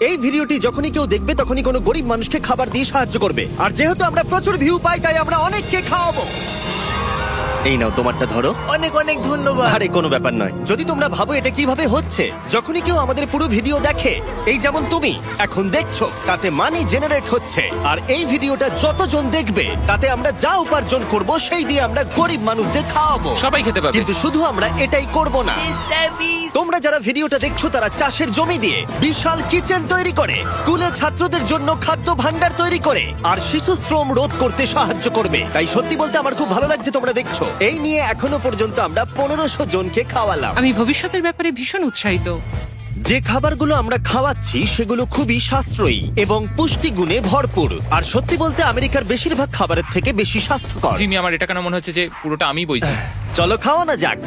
এই ভিডিওটি যখনই কেউ দেখবে তখনই কোনো গরিব মানুষকে খাবার দিয়ে সাহায্য করবে। আর যেহেতু আমরা প্রচুর ভিউ পাই তাই আমরা অনেককে খাওয়াবো। এই নাও তোমারটা ধরো। অনেক অনেক ধন্যবাদ। আরে কোনো ব্যাপার নয়। যদি তোমরা ভাবো এটা কিভাবে হচ্ছে, যখনই কেউ আমাদের পুরো ভিডিও দেখে, এই যেমন তুমি এখন দেখছো, তাতে মানি জেনারেট হচ্ছে। আর এই ভিডিওটা যতজন দেখবে তাতে আমরা যা উপার্জন করব সেই দিয়ে আমরা গরিব মানুষদের খাওয়াবো। সবাই খেতে পাবে। কিন্তু শুধু আমরা এটাই করব না। তোমরা যারা ভিডিওটা দেখছো তারা চাষের জমি দিয়ে বিশাল কিচেন তৈরি করে, স্কুলে ছাত্রদের জন্য খাদ্য ভাণ্ডার তৈরি করে, আর শিশু শ্রম রোধ করতে সাহায্য করবে। তাই সত্যি বলতে আমার খুব ভালো লাগছে তোমরা দেখছো। এই নিয়ে এখনো পর্যন্ত আমরা 1500 জনকে খাওয়ালাম। আমি ভবিষ্যতের ব্যাপারে ভীষণ উৎসাহিত। যে খাবারগুলো আমরা খাওয়াচ্ছি সেগুলো খুবই সাশ্রয়ী এবং পুষ্টিগুণে ভরপুর। আর সত্যি বলতে আমেরিকার বেশিরভাগ খাবারের থেকে বেশি স্বাস্থ্যকর। জিমি, আমার এটা কেন মনে হচ্ছে যে পুরোটা আমিই বইছি। চলো খাওয়ানো যাক।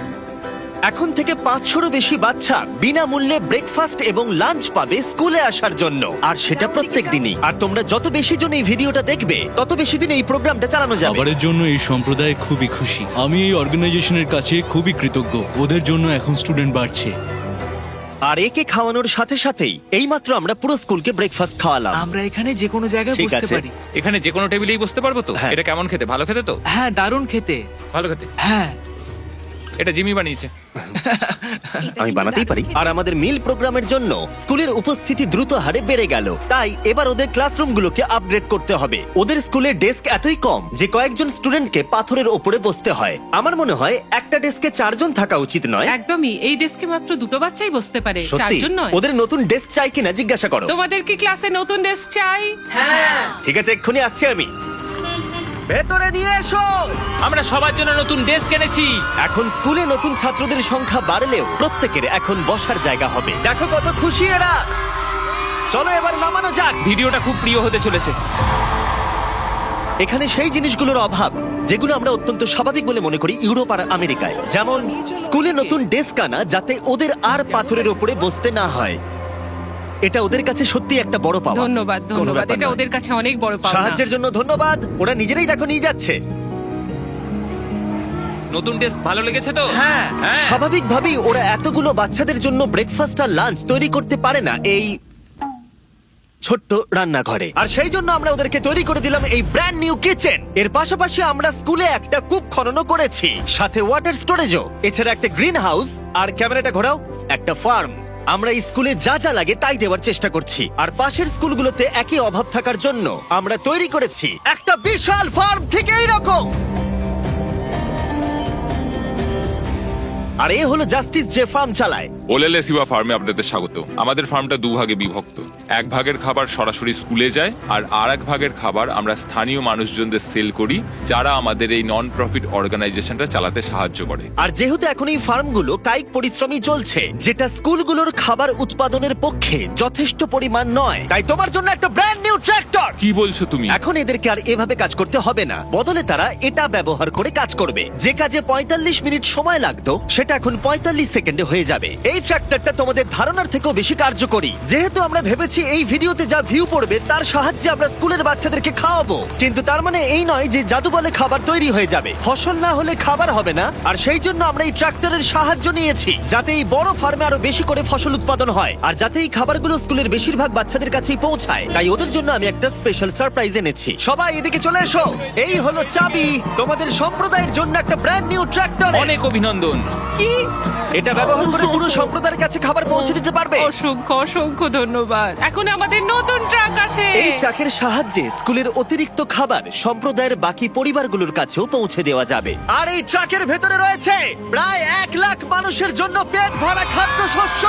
এখন থেকে 500-রও বেশি বাচ্চা বিনামূল্যে ব্রেকফাস্ট এবং লাঞ্চ পাবে স্কুলে আসার জন্য, আর সেটা প্রত্যেক দিনই। আর তোমরা যত বেশি জন এই ভিডিওটা দেখবে তত বেশি দিন এই প্রোগ্রামটা চালানো যাবে। খাবারের জন্য এই সম্প্রদায় খুবই খুশি। আমি এই অর্গানাইজেশনের কাছে খুবই কৃতজ্ঞ। ওদের জন্য এখন স্টুডেন্ট বাড়ছে। আর একে খাওয়ানোর সাথে সাথেই এইমাত্র আমরা পুরো স্কুলকে ব্রেকফাস্ট খাওয়ালাম। আমরা এখানে যে কোনো জায়গায় ঠিক বসতে আছে। পারি। এখানে যে কোনো টেবিলেই বসতে পারবো তো? হ্যাঁ। এটা কেমন খেতে? ভালো খেতে তো? হ্যাঁ, দারুণ খেতে। ভালো খেতে। হ্যাঁ, এটা জিমি বানিয়েছে। আমি বানাতেই পারি। আর আমাদের মিল প্রোগ্রামের জন্য স্কুলের উপস্থিতি দ্রুত হারে বেড়ে গেল। তাই এবার ওদের ক্লাসরুমগুলোকে আপগ্রেড করতে হবে। ওদের স্কুলের ডেস্ক এতই কম যে কয়েকজন স্টুডেন্টকে পাথরের ওপরে বসতে হয়। আমার মনে হয় একটা ডেস্কে 4 জন থাকা উচিত নয়। একদমই, এই ডেস্কে মাত্র 2টো বাচ্চাই বসতে পারে, সত্যি 4 জন নয়। ওদের নতুন ডেস্ক চাই কিনা জিজ্ঞাসা করো। তোমাদের কি ক্লাসে নতুন ডেস্ক চাই? ঠিক আছে, এক্ষুনি আসছি আমি। ভেতরে নিয়ে এসো। আমরা সবার জন্য নতুন ডেস্ক এনেছি। এখন স্কুলে নতুন ছাত্রদের সংখ্যা বাড়লেও প্রত্যেকের এখন বসার জায়গা হবে। দেখো কত খুশি এরা। চলো এবার নামানো যাক। ভিডিওটা খুব প্রিয় হতে চলেছে। এখানে সেই জিনিসগুলোর অভাব যেগুলো আমরা অত্যন্ত স্বাভাবিক বলে মনে করি ইউরোপ আর আমেরিকায়। যেমন স্কুলে নতুন ডেস্ক আনা যাতে ওদের আর পাথরের ওপরে বসতে না হয়। এটা ওদের কাছে সত্যি একটা বড় পাওয়া। ধন্যবাদ, কোনো ধন্যবাদ। ব্যাপার এটা নয়। ওদের কাছে অনেক বড় পাওনা। সাহায্যের জন্য ধন্যবাদ। ওরা নিজেরাই দেখো নিয়ে যাচ্ছে। নতুন ডেস্ক ভালো লেগেছে তো? হ্যাঁ। হ্যাঁ। স্বাভাবিকভাবেই ওরা এতগুলো বাচ্চাদের জন্য ব্রেকফাস্ট আর লাঞ্চ তৈরি করতে পারে না এই ছোট্ট রান্নাঘরে। আর সেই জন্য আমরা ওদেরকে তৈরি করে দিলাম এই ব্র্যান্ড নিউ কিচেন। এর পাশাপাশি আমরা স্কুলে একটা কূপ খননও করেছি, সাথে ওয়াটার স্টোরেজও। এছাড়া একটা গ্রিন হাউস, আর ক্যামেরাটা ঘোরাও, একটা ফার্ম। আমরা এই স্কুলে যা যা লাগে তাই দেওয়ার চেষ্টা করছি। আর পাশের স্কুলগুলোতে একই অভাব থাকার জন্য আমরা তৈরি করেছি একটা বিশাল ফার্ম ঠিক এইরকম। আর এ হলো জাস্টিস যে ফার্ম চালায়। ওলেলে সিবা ফার্মে আপনাদের স্বাগত। আমাদের ফার্মটা 2 ভাগে বিভক্ত। এক ভাগের খাবার সরাসরি স্কুলে যায়, আর এক ভাগের খাবার আমরা স্থানীয় মানুষজনদের সেল করি, যারা আমাদের এই নন প্রফিট অর্গানাইজেশনটা চালাতে সাহায্য করে। আর যেহেতু এখন এই ফার্মগুলো কায়িক পরিশ্রমই চলছে, যেটা স্কুলগুলোর খাবার উৎপাদনের পক্ষে যথেষ্ট পরিমাণ নয়, তাই তোমার জন্য একটা ব্র্যান্ড নিউ ট্র্যাক্টর। কি বলছো তুমি? এখন এদেরকে আর এভাবে কাজ করতে হবে না, বদলে তারা এটা ব্যবহার করে কাজ করবে। যে কাজে 45 মিনিট সময় লাগতো সেটা এখন 45 সেকেন্ডে হয়ে যাবে। এই ট্র্যাক্টরটা তোমাদের ধারণার থেকেও বেশি কার্যকরী। যেহেতু আমরা ভেবেছি এই ভিডিওতে যা ভিউ পড়বে তার সাহায্যে আমরা স্কুলের বাচ্চাদেরকে খাওয়াবো, কিন্তু তার মানে এই নয় যে জাদু বলে খাবার তৈরি হয়ে যাবে। ফসল না হলে খাবার হবে না। আর সেই জন্য আমরা এই ট্র্যাক্টরের সাহায্য নিয়েছি, যাতে এই বড় ফার্মে আরো বেশি করে ফসল উৎপাদন হয়, আর যাতে এই খাবারগুলো স্কুলের বেশিরভাগ বাচ্চাদের কাছেই পৌঁছায়। তাই ওদের জন্য আমি একটা স্পেশাল সারপ্রাইজ এনেছি। সবাই এদিকে চলে এসো। এই হলো চাবি তোমাদের সম্প্রদায়ের জন্য একটা ব্র্যান্ড নিউ ট্র্যাক্টর। অনেক অভিনন্দন। কি? এটা ব্যবহার করে পুরো সম্প্রদায়ের কাছে খাবার পৌঁছে দিতে পারবে। অসংখ্য অসংখ্য ধন্যবাদ। এখন আমাদের নতুন ট্রাক আছে। এই ট্রাকের সাহায্যে স্কুলের অতিরিক্ত খাবার সম্প্রদায়ের বাকি পরিবারগুলোর কাছেও পৌঁছে দেওয়া যাবে। আর এই ট্রাকের ভেতরে রয়েছে প্রায় 1 লাখ মানুষের জন্য পেট ভরা খাদ্যশস্য।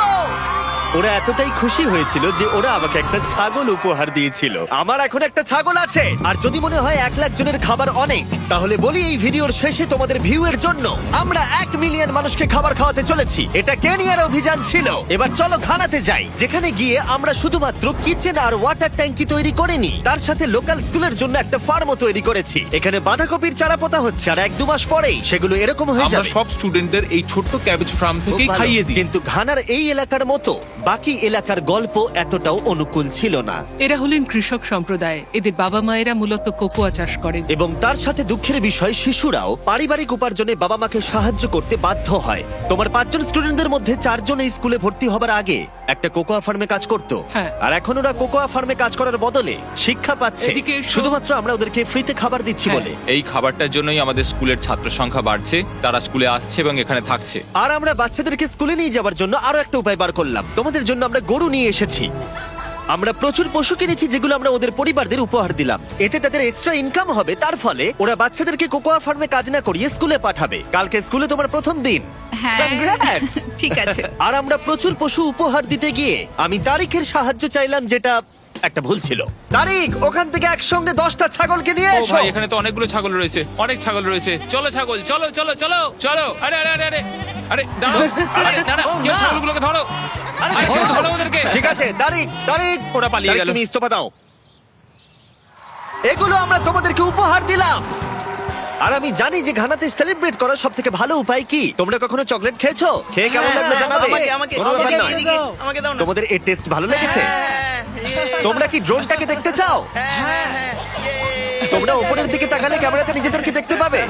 ওরা এতটাই খুশি হয়েছিল যে ওরা আমাকে একটা ছাগল উপহার দিয়েছিল। আমার এখন একটা ছাগল আছে। আর যদি মনে হয় 1 লাখ জনের খাবার অনেক, তাহলে বলি এই ভিডিওর শেষে তোমাদের ভিউ এর জন্য আমরা 1 মিলিয়ন মানুষকে খাবার খাওয়াতে চলেছি। এটা কেনিয়ার অভিযান ছিল। এবার চলো ঘানাতে যাই, যেখানে গিয়ে আমরা শুধুমাত্র কিচেন আর ওয়াটার ট্যাঙ্কি তৈরি করিনি, তার সাথে লোকাল স্কুলের জন্য একটা ফার্মও তৈরি করেছি। এখানে বাঁধাকপির চারা পোতা হচ্ছে, আর 1-2 মাস পরেই সেগুলো এরকম হয়ে আমরা যাবে। সব স্টুডেন্টদের এই ছোট্ট ক্যাবেজ ফার্ম খুব থেকেই ভালো। খাইয়ে দিই। কিন্তু ঘানার এই এলাকার মতো বাকি এলাকার গল্প এতটাও অনুকূল ছিল না। এরা হলেন কৃষক সম্প্রদায়। এদের বাবা মায়েরা মূলত কোকোয়া চাষ করেন। এবং তার সাথে দুঃখের বিষয়, শিশুরাও পারিবারিক উপার্জনে বাবা মাকে সাহায্য করতে বাধ্য হয়। তোমার 5 জন স্টুডেন্টদের মধ্যে 4 জন এই স্কুলে ভর্তি হবার আগে একটা কোকোয়া ফার্মে কাজ করতো হ্যাঁ। আর এখন ওরা কোকোয়া ফার্মে কাজ করার বদলে শিক্ষা পাচ্ছে এদিকে এসো। শুধুমাত্র আমরা ওদেরকে ফ্রিতে খাবার দিচ্ছি হ্যাঁ। বলে। এই খাবারটার জন্যই আমাদের স্কুলের ছাত্র সংখ্যা বাড়ছে, তারা স্কুলে আসছে এবং এখানে থাকছে। আর আমরা বাচ্চাদেরকে স্কুলে নিয়ে যাওয়ার জন্য আরো একটা উপায় বার করলাম। তোমাদের জন্য আমরা গরু নিয়ে এসেছি। আমরা প্রচুর পশু কিনেছি যেগুলো আমরা ওদের পরিবারদের উপহার দিলাম। এতে তাদের এক্সট্রা ইনকাম হবে, তার ফলে ওরা বাচ্চাদেরকে কোকোয়া ফার্মে কাজ না করিয়ে স্কুলে পাঠাবে। কালকে স্কুলে তোমার প্রথম দিন। হ্যাঁ। Congrats! ঠিক আছে। আর আমরা প্রচুর পশু উপহার দিতে গিয়ে আমি তারিখের সাহায্য চাইলাম, যেটা একটা ভুল ছিল। তারিখ, ওখান থেকে একসঙ্গে 10টা ছাগলকে নিয়ে ও এসো। ভাই, এখানে তো অনেকগুলো ছাগল রয়েছে, অনেক ছাগল রয়েছে। চলো ছাগল, চলো চলো চলো চলো। আরে আরে আরে আরে আরে দাঁড়াও, আরে দাঁড়াও, ও কেউ না। ছাগলগুলোকে ধরো। আরে আরে কেউ ধরো। ধরো ওদেরকে। ঠিক আছে, তারিখ তারিখ ওরা পালিয়ে তারিখ, গেল। তুমি ইস্তফা দাও। এগুলো আমরা তোমাদেরকে উপহার দিলাম। আর আমি জানি যে ঘানাতে সেলিব্রেট করার সব থেকে ভালো উপায় কি। তোমরা কখনো চকলেট খেয়েছো? খেয়ে কেমন লাগলো জানাবে। কোনো ব্যাপার নয়। আমাকে দাও না। তোমাদের এর টেস্ট ভালো লেগেছে? তোমরা কি ড্রোনটাকে দেখতে চাও? তোমরা উপরের দিকে তাকালে ক্যামেরাতে নিজেদেরকে দেখতে পাবে।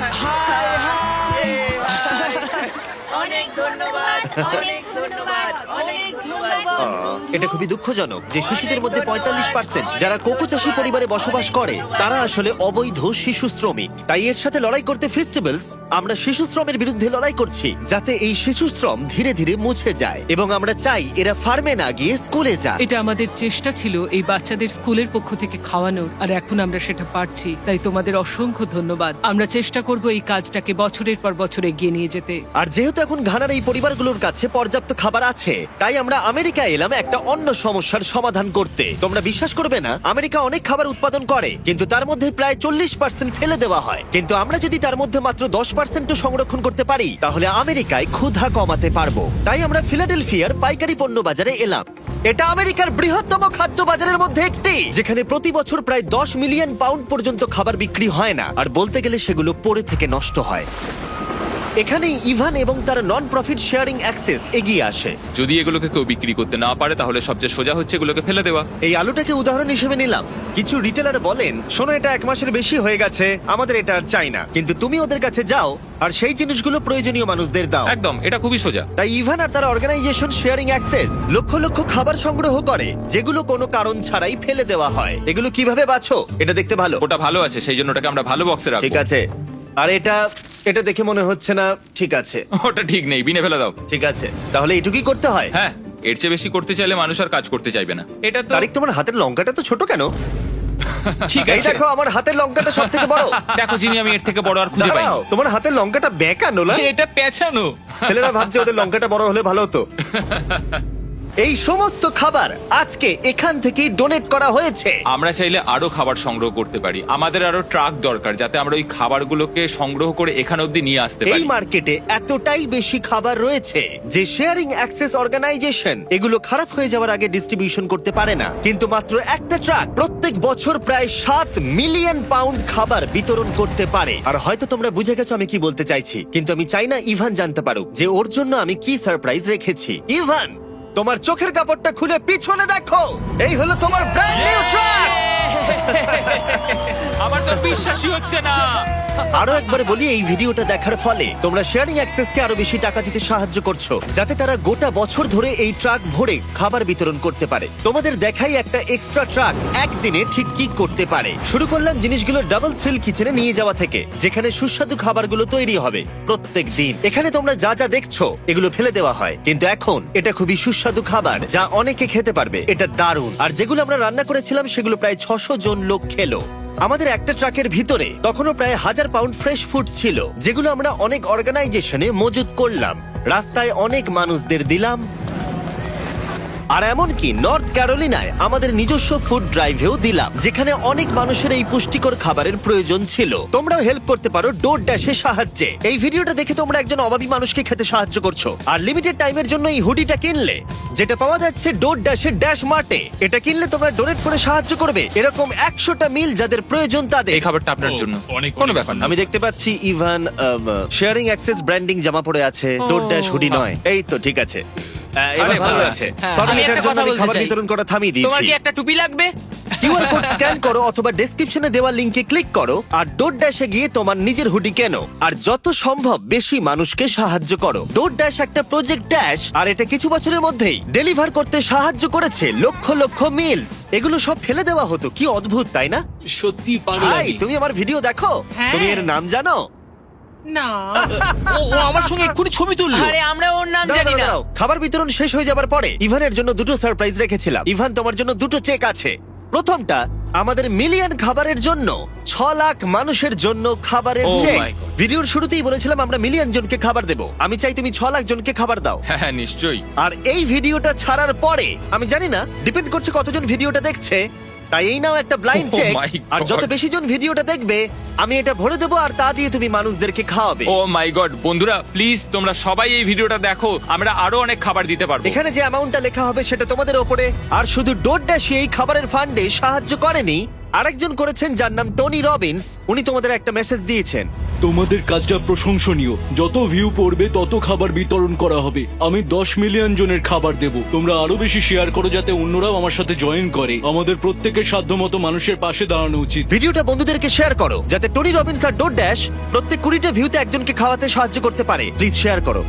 অনেক ধন্যবাদ, অনেক ধন্যবাদ, অনেক ধন্যবাদ। এটা খুবই দুঃখজনক যে শিশুদের মধ্যে 45% যারা কোকো চাষী পরিবারে বসবাস করে তারা আসলে অবৈধ শিশু শ্রমিক। তাই এর সাথে লড়াই করতে ফেস্টিভ্যালস আমরা শিশু শ্রমের বিরুদ্ধে লড়াই করছি, যাতে এই শিশু শ্রম ধীরে ধীরে মুছে যায়। এবং আমরা চাই এরা ফার্মে না গিয়ে স্কুলে যায়। এটা আমাদের চেষ্টা ছিল এই বাচ্চাদের স্কুলের পক্ষ থেকে খাওয়ানোর, আর এখন আমরা সেটা পারছি। তাই তোমাদের অসংখ্য ধন্যবাদ। আমরা চেষ্টা করব এই কাজটাকে বছরের পর বছর এগিয়ে নিয়ে যেতে। আর যেহেতু এখন ঘানার এই পরিবারগুলোর কাছে পর্যাপ্ত খাবার আছে, তাই আমরা আমেরিকা এলাম একটা অন্য সমস্যার সমাধান করতে। তোমরা বিশ্বাস করবে না, আমেরিকা অনেক খাবার উৎপাদন করে, কিন্তু তার মধ্যে প্রায় 40% ফেলে দেওয়া হয়। কিন্তু আমরা যদি তার মধ্যে মাত্র 10% সংরক্ষণ করতে পারি, তাহলে আমেরিকায় ক্ষুধা কমাতে পারবো। তাই আমরা ফিলাডেলফিয়ার পাইকারি পণ্য বাজারে এলাম। এটা আমেরিকার বৃহত্তম খাদ্য বাজারের মধ্যে একটি, যেখানে প্রতি বছর প্রায় 10 মিলিয়ন পাউন্ড পর্যন্ত খাবার বিক্রি হয় না, আর বলতে গেলে সেগুলো পড়ে থেকে নষ্ট হয়। এখানেই ইভান এবং তার নন প্রফিট শেয়ারিং অ্যাক্সেস এগিয়ে আসে। যদি এগুলোকে কেউ বিক্রি করতে না পারে, তাহলে সবচেয়ে সোজা হচ্ছে এগুলোকে ফেলে দেওয়া। এই আলুটাকে উদাহরণ হিসেবে নিলাম। কিছু রিটেলার বলেন, শোনো এটা 1 মাসের বেশি হয়ে গেছে, আমাদের এটা আর চাই না। কিন্তু তুমি ওদের কাছে যাও আর সেই জিনিসগুলো প্রয়োজনীয় মানুষদের দাও। একদম, এটা খুবই সোজা। তাই ইভান আর তার organisation sharing access lakh lakh খাবার সংগ্রহ করে, যেগুলো কোনো কারণ ছাড়াই ফেলে দেওয়া হয়। এগুলো কিভাবে বাছো? এটা দেখতে ভালো। ওটা ভালো আছে, সেই জন্য ওটাকে আমরা ভালো বক্সে রাখবো। ঠিক আছে। আর এটা এটা দেখে মনে হচ্ছে না ঠিক আছে। ওটা ঠিক নেই, বিনে ফেলে দাও। ঠিক আছে, তাহলে এটুকুই করতে হয়। হ্যাঁ, এর চেয়ে বেশি করতে চাইলে মানুষ আর কাজ করতে চাইবে না। এটা তো তারিক, তোমার হাতের লঙ্কাটা তো ছোট কেন? ঠিক এই আছে। দেখো, আমার হাতের লঙ্কাটা সব থেকে বড়। দেখো জিমি, আমি এর থেকে বড় আর খুঁজে পাই। দাঁড়াও, তোমার হাতের লঙ্কাটা বেঁকানো না? এটা পেঁচানো। ছেলেরা ভাবছে ওদের লঙ্কাটা বড় হলে ভালো হতো। এই সমস্ত খাবার আজকে এখান থেকেই ডোনেট করা হয়েছে। আমরা চাইলে আরো খাবার সংগ্রহ করতে পারি। আমাদের আরো ট্রাক দরকার, যাতে আমরা ওই খাবারগুলোকে সংগ্রহ করে এখানে অবধি নিয়ে আসতে এই পারি। মার্কেটে এতটাই বেশি খাবার রয়েছে যে শেয়ারিং অ্যাক্সেস অর্গানাইজেশন এগুলো খারাপ হয়ে যাওয়ার আগে ডিস্ট্রিবিউশন করতে পারে না। কিন্তু মাত্র একটা ট্রাক প্রত্যেক বছর প্রায় 7 মিলিয়ন পাউন্ড খাবার বিতরণ করতে পারে। আর হয়তো তোমরা বুঝে গেছো আমি কি বলতে চাইছি, কিন্তু আমি চাই না ইভান জানতে পারুক যে ওর জন্য আমি কি সারপ্রাইজ রেখেছি। ইভান, তোমার চোখের কাপড়টা খুলে পিছনে দেখো। এই হলো তোমার ব্র্যান্ড নিউ ট্রাক। আমার তো বিশ্বাসই হচ্ছে না। আরো একবার বলি, এই ভিডিওটা দেখার ফলে তোমরা শেয়ারিং অ্যাক্সেসকে আরো বেশি টাকা দিতে সাহায্য করছো, যাতে তারা গোটা বছর ধরে এই ট্রাক ভরে খাবার বিতরণ করতে পারে। তোমাদের দেখাই একটা এক্সট্রা ট্রাক একদিনে ঠিক কি করতে পারে। শুরু করলাম জিনিসগুলো ডাবল থ্রিল কিচেনে নিয়ে যাওয়া থেকে, যেখানে সুস্বাদু খাবারগুলো তৈরি হবে প্রত্যেক দিন। এখানে তোমরা যা যা দেখছো এগুলো ফেলে দেওয়া হয়, কিন্তু এখন এটা খুবই সুস্বাদু খাবার যা অনেকে খেতে পারবে। এটা দারুণ। আর যেগুলো আমরা রান্না করেছিলাম সেগুলো প্রায় 600 জন লোক খেলো। আমাদের একটা ট্রাকের ভিতরে তখনও প্রায় 1000 পাউন্ড ফ্রেশ ফুড ছিল, যেগুলো আমরা অনেক অর্গানাইজেশনে মজুত করলাম, রাস্তায় অনেক মানুষদের দিলাম। আর এমনকি নর্থ ক্যারোলিনায় আমাদের নিজস্ব ফুড ড্রাইভেও দিলাম, যেখানে অনেক মানুষের এই পুষ্টিকর খাবারের প্রয়োজন ছিল। তোমরাও হেল্প করতে পারো ডোর ড্যাশের সাহায্যে। এই ভিডিওটা দেখে তোমরা একজন অভাবী মানুষকে খেতে সাহায্য করছো। আর লিমিটেড টাইমের জন্য এই হুডিটা কিনলে, যেটা পাওয়া যাচ্ছে ডোর ড্যাশের ড্যাশ মার্টে, এটা কিনলে তোমরা ডোনেট করে সাহায্য করবে এরকম 100টা মিল যাদের প্রয়োজন তাদের। এই খাবারটা আপনার জন্য। অনেক কোনো ব্যাপার না। আমি দেখতে পাচ্ছি ইভান শেয়ারিং অ্যাক্সেস ব্র্যান্ডিং জামা পরে আছে, ডোর ড্যাশ হুডি নয়। এই তো ঠিক আছে। এবার আরে ভালো বাহ। আছে হ্যাঁ, সরি আমি এটার একটা জন্য কথা আমি বলতে খাবার চাই। বিতরণ করা থামিয়ে তোমার দিয়েছি কি একটা টুপি লাগবে? কিউআর কোড স্ক্যান করো অথবা ডেসক্রিপশনে দেওয়া লিংকে ক্লিক করো আর ডোর ড্যাশে গিয়ে তোমার নিজের হুডি কেনো আর যত সম্ভব বেশি মানুষকে সাহায্য করো। ডোর ড্যাশ একটা প্রজেক্ট ড্যাশ আর এটা কিছু বছরের মধ্যেই ডেলিভার করতে সাহায্য করেছে লক্ষ লক্ষ মিলস। এগুলো সব ফেলে দেওয়া হতো, কি অদ্ভুত তাই না? সত্যি পাগল ভাই আমি। তুমি আমার ভিডিও দেখো, হ্যাঁ। তুমি এর নাম জানো? না ও আমার সঙ্গে এক্ষুনি ছবি তুললো। আরে আমরা ওর নাম দাঁড়াও, জানি না। দাঁড়াও, খাবার বিতরণ শেষ হয়ে যাবার পরে ইভানের জন্য দুটো সারপ্রাইজ রেখেছিলাম। ইভান তোমার জন্য দুটো চেক আছে। প্রথমটা আমাদের মিলিয়ন খাবারের জন্য 6 লাখ মানুষের জন্য খাবারের Oh চেক। my God. ভিডিওর শুরুতেই বলেছিলাম আমরা মিলিয়ন জনকে খাবার দেব। আমি চাই তুমি 6 লাখ জনকে খাবার দাও। হ্যাঁ নিশ্চয়ই। আর এই ভিডিওটা ছাড়ার পরে আমি জানি না, ডিপেন্ড করছে কতজন ভিডিওটা দেখছে, তাই এই নাও একটা ব্লাইন্ড Oh চেক। my আর যত God. বেশি জন ভিডিওটা দেখবে আমি এটা ভরে দেবো আর তা দিয়ে তুমি মানুষদেরকে খাওয়াবে। ও মাই গড, বন্ধুরা প্লিজ তোমরা সবাই এই ভিডিওটা দেখো, আমরা আরো অনেক খাবার দিতে পারবো। এখানে যে অ্যামাউন্টটা লেখা হবে সেটা তোমাদের ওপরে। আর শুধু ডোর ড্যাশই এই খাবারের ফান্ডে সাহায্য করেনি, আরেকজন করেছেন যার নাম টনি রবিন্স। উনি তোমাদের একটা মেসেজ দিয়েছেন। তোমাদের কাজটা প্রশংসনীয়। যত ভিউ পড়বে তত খাবার বিতরণ করা হবে। আমি 10 মিলিয়ন জনের খাবার দেব। তোমরা আরো বেশি শেয়ার করো যাতে অন্যরাও আমার সাথে জয়েন করে। আমাদের প্রত্যেকের সাধ্যমতো মানুষের পাশে দাঁড়ানো উচিত। ভিডিওটা বন্ধুদেরকে শেয়ার করো যাতে টনি রবিন্স আর ডোর ড্যাশ প্রত্যেক 20টা ভিউতে একজনকে খাওয়াতে সাহায্য করতে পারে। প্লিজ শেয়ার করো।